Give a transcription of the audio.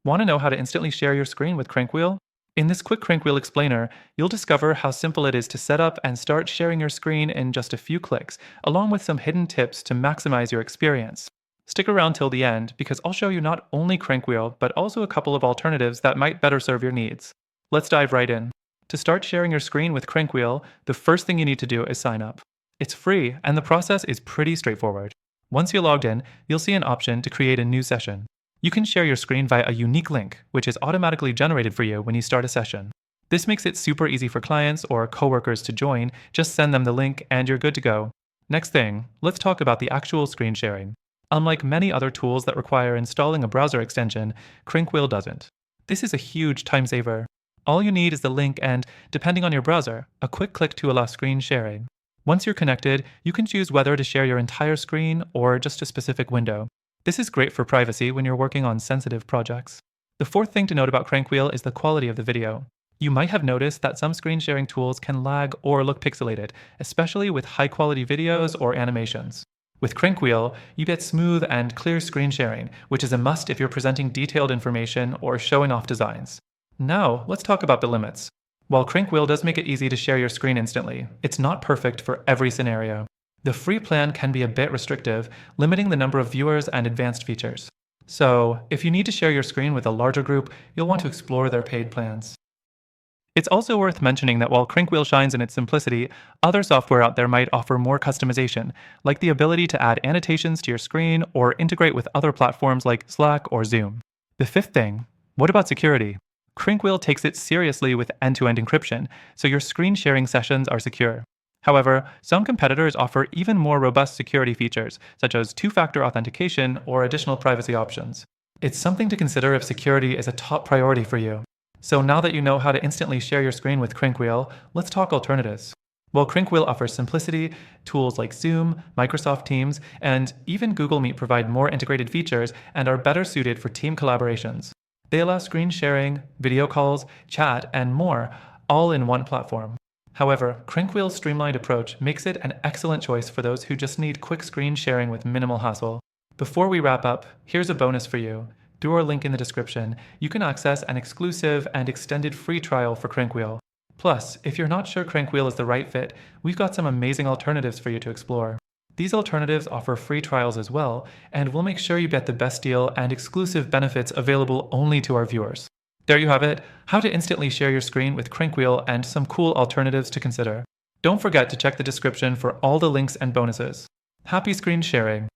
Want to know how to instantly share your screen with CrankWheel? In this quick CrankWheel explainer, you'll discover how simple it is to set up and start sharing your screen in just a few clicks, along with some hidden tips to maximize your experience. Stick around till the end because I'll show you not only CrankWheel, but also a couple of alternatives that might better serve your needs. Let's dive right in. To start sharing your screen with CrankWheel, the first thing you need to do is sign up. It's free, and the process is pretty straightforward. Once you're logged in, you'll see an option to create a new session. You can share your screen via a unique link, which is automatically generated for you when you start a session. This makes it super easy for clients or coworkers to join. Just send them the link and you're good to go. Next thing, let's talk about the actual screen sharing. Unlike many other tools that require installing a browser extension, CrankWheel doesn't. This is a huge time saver. All you need is the link and, depending on your browser, a quick click to allow screen sharing. Once you're connected, you can choose whether to share your entire screen or just a specific window. This is great for privacy when you're working on sensitive projects. The fourth thing to note about CrankWheel is the quality of the video. You might have noticed that some screen sharing tools can lag or look pixelated, especially with high-quality videos or animations. With CrankWheel, you get smooth and clear screen sharing, which is a must if you're presenting detailed information or showing off designs. Now, let's talk about the limits. While CrankWheel does make it easy to share your screen instantly, it's not perfect for every scenario. The free plan can be a bit restrictive, limiting the number of viewers and advanced features. So, if you need to share your screen with a larger group, you'll want to explore their paid plans. It's also worth mentioning that while CrankWheel shines in its simplicity, other software out there might offer more customization, like the ability to add annotations to your screen or integrate with other platforms like Slack or Zoom. The fifth thing, what about security? CrankWheel takes it seriously with end-to-end encryption, so your screen sharing sessions are secure. However, some competitors offer even more robust security features, such as two-factor authentication or additional privacy options. It's something to consider if security is a top priority for you. So now that you know how to instantly share your screen with CrankWheel, let's talk alternatives. While CrankWheel offers simplicity, tools like Zoom, Microsoft Teams, and even Google Meet provide more integrated features and are better suited for team collaborations. They allow screen sharing, video calls, chat, and more, all in one platform. However, CrankWheel's streamlined approach makes it an excellent choice for those who just need quick screen sharing with minimal hassle. Before we wrap up, here's a bonus for you. Through our link in the description, you can access an exclusive and extended free trial for CrankWheel. Plus, if you're not sure CrankWheel is the right fit, we've got some amazing alternatives for you to explore. These alternatives offer free trials as well, and we'll make sure you get the best deal and exclusive benefits available only to our viewers. There you have it, how to instantly share your screen with CrankWheel and some cool alternatives to consider. Don't forget to check the description for all the links and bonuses. Happy screen sharing!